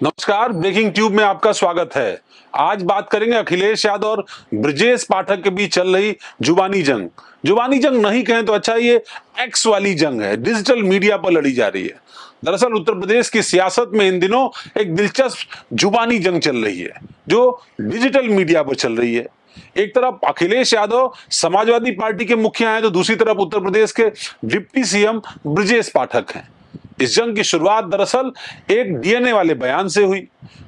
नमस्कार, breaking tube में आपका स्वागत है। आज बात करेंगे अखिलेश यादव और ब्रजेश पाठक के बीच चल रही जुबानी जंग। जुबानी जंग नहीं कहें तो अच्छा, ये एक्स वाली जंग है, डिजिटल मीडिया पर लड़ी जा रही है। दरअसल उत्तर प्रदेश की सियासत में इन दिनों एक दिलचस्प जुबानी जंग चल रही है जो डिजिटल मीडिया पर चल रही है। एक तरफ अखिलेश यादव समाजवादी पार्टी के मुखिया हैं तो दूसरी तरफ उत्तर प्रदेश के डिप्टी सीएम ब्रजेश पाठक हैं। इस जंग की शुरुआत दरअसल एक डीएनए वाले बयान से हुई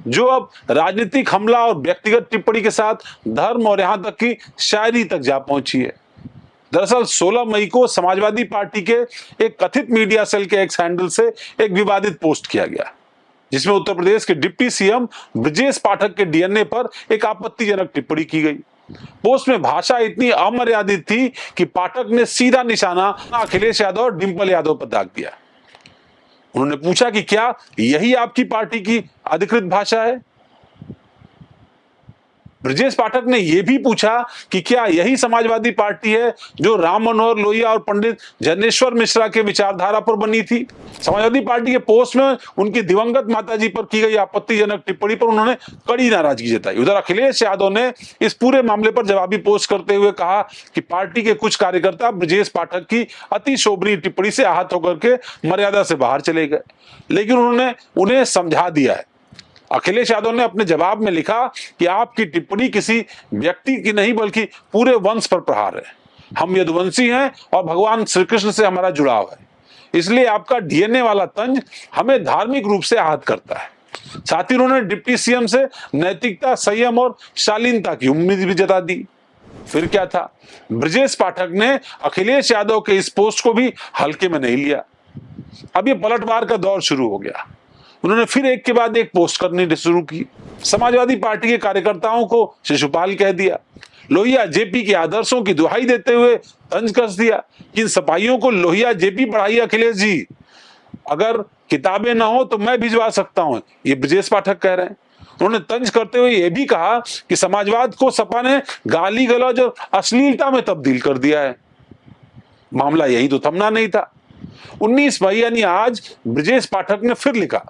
जो अब राजनीतिक हमला और व्यक्तिगत टिप्पणी के साथ धर्म और यहां तक कि शायरी तक जा पहुंची है। दरअसल 16 मई को समाजवादी पार्टी के एक कथित मीडिया सेल के एक्स हैंडल से एक विवादित पोस्ट किया गया जिसमें उत्तर प्रदेश के डिप्टी सीएम ब्रजेश पाठक के डीएनए पर एक आपत्तिजनक टिप्पणी की गई। पोस्ट में भाषा इतनी अमर्यादित थी कि पाठक ने सीधा निशाना अखिलेश यादव और डिंपल यादव पर दाग दिया। उन्होंने पूछा कि क्या यही आपकी पार्टी की अधिकृत भाषा है। ब्रजेश पाठक ने यह भी पूछा कि क्या यही समाजवादी पार्टी है जो राम मनोहर लोहिया और पंडित जनेश्वर मिश्रा के विचारधारा पर बनी थी। समाजवादी पार्टी के पोस्ट में उनकी दिवंगत माताजी पर की गई आपत्तिजनक टिप्पणी पर उन्होंने कड़ी नाराजगी जताई। उधर अखिलेश यादव ने इस पूरे मामले पर जवाबी पोस्ट करते हुए कहा कि पार्टी के कुछ कार्यकर्ता ब्रजेश पाठक की अति शोभनीय टिप्पणी से आहत होकर के मर्यादा से बाहर चले गए, लेकिन उन्होंने उन्हें समझा दिया है। अखिलेश यादव ने अपने जवाब में लिखा कि आपकी टिप्पणी किसी व्यक्ति की नहीं बल्कि पूरे वंश पर प्रहार है। हम यदुवंशी हैं और भगवान श्री कृष्ण से हमारा जुड़ाव है, इसलिए आपका डीएनए वाला तंज हमें धार्मिक रूप से आहत करता है। साथ ही उन्होंने डिप्टी सीएम से नैतिकता, संयम और शालीनता की उम्मीद भी जता दी। फिर क्या था, ब्रजेश पाठक ने अखिलेश यादव के इस पोस्ट को भी हल्के में नहीं लिया। अब ये पलटवार का दौर शुरू हो गया। उन्होंने फिर एक के बाद एक पोस्ट करनी शुरू की। समाजवादी पार्टी के कार्यकर्ताओं को शिशुपाल कह दिया, लोहिया जेपी के आदर्शों की दुहाई देते हुए तंज कस दिया कि इन सिपाहियों को लोहिया जेपी पढ़ाइए अखिलेश जी, अगर किताबें ना हो तो मैं भिजवा सकता हूं, ये ब्रजेश पाठक कह रहे हैं। उन्होंने तंज करते हुए यह भी कहा कि समाजवाद को सपा ने गाली गलौज और अश्लीलता में तब्दील कर दिया है। मामला यही तो थमना नहीं था। 19 मई यानी आज ब्रजेश पाठक ने फिर लिखा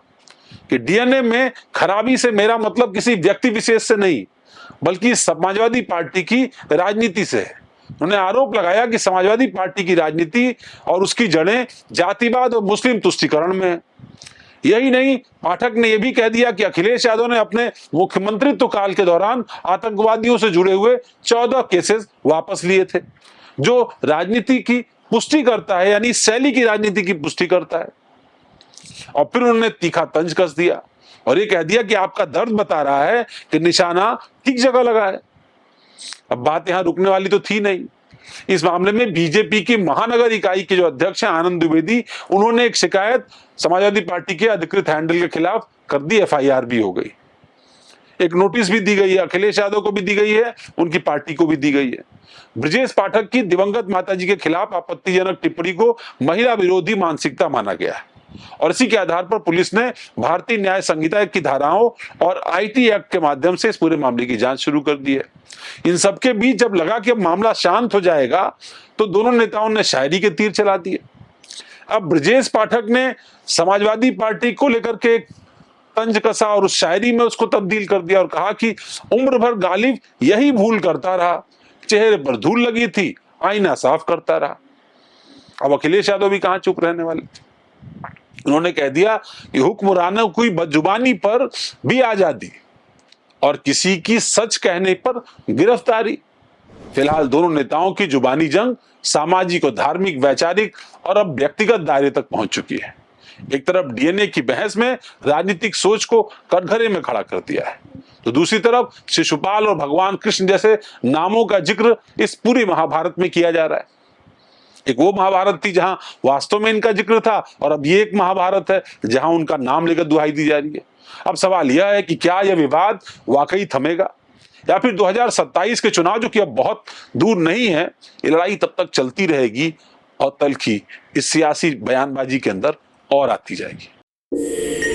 कि डीएनए में खराबी से मेरा मतलब किसी व्यक्ति विशेष से नहीं बल्कि समाजवादी पार्टी की राजनीति से है। उन्होंने आरोप लगाया कि समाजवादी पार्टी की राजनीति और उसकी जड़ें जातिवाद और मुस्लिम तुष्टीकरण में है। यही नहीं, पाठक ने यह भी कह दिया कि अखिलेश यादव ने अपने मुख्यमंत्रित्व काल के दौरान आतंकवादियों से जुड़े हुए 14 केसेस वापस लिए थे जो राजनीति की पुष्टि करता है, यानी शैली की राजनीति की पुष्टि करता है। और फिर उन्होंने तीखा तंज कस दिया और ये कह दिया कि आपका दर्द बता रहा है कि निशाना ठीक जगह लगा है। अब बात यहां रुकने वाली तो थी नहीं। इस मामले में बीजेपी की महानगर इकाई के जो अध्यक्ष हैं आनंद द्विवेदी, उन्होंने एक शिकायत समाजवादी पार्टी के अधिकृत हैंडल के खिलाफ कर दी। एफआईआर भी हो गई, एक नोटिस भी दी गई है, अखिलेश यादव को भी दी गई है, उनकी पार्टी को भी दी गई है। ब्रजेश पाठक की दिवंगत माताजी के खिलाफ आपत्तिजनक टिप्पणी को महिला विरोधी मानसिकता माना गया है और इसी के आधार पर पुलिस ने भारतीय न्याय संहिता की धाराओं और आईटी एक्ट के माध्यम से इस पूरे मामले की जांच शुरू कर दी है। इन सबके बीच जब लगा कि अब मामला शांत हो जाएगा तो दोनों नेताओं ने शायरी के तीर चला दिए। अब ब्रजेश पाठक ने समाजवादी पार्टी को लेकर के एक तंज कसा और उस शायरी में उसको तब्दील कर दिया और कहा कि उम्र भर गालिब यही भूल करता रहा, चेहरे पर धूल लगी थी, आईना साफ करता रहा। अब अखिलेश यादव भी कहां चुप रहने वाले। उन्होंने कह दिया कि हुक्मरानों की बदजुबानी पर भी आजादी और किसी की सच कहने पर गिरफ्तारी। फिलहाल दोनों नेताओं की जुबानी जंग सामाजिक और धार्मिक, वैचारिक और अब व्यक्तिगत दायरे तक पहुंच चुकी है। एक तरफ डीएनए की बहस में राजनीतिक सोच को कटघरे में खड़ा कर दिया है तो दूसरी तरफ शिशुपाल और भगवान कृष्ण जैसे नामों का जिक्र इस पूरी महाभारत में किया जा रहा है। एक वो महाभारत थी जहां वास्तव में इनका जिक्र था और अब ये एक महाभारत है जहां उनका नाम लेकर दुहाई दी जा रही है। अब सवाल यह है कि क्या यह विवाद वाकई थमेगा या फिर 2027 के चुनाव, जो कि अब बहुत दूर नहीं है, ये लड़ाई तब तक चलती रहेगी और तल्खी इस सियासी बयानबाजी के अंदर और आती जाएगी।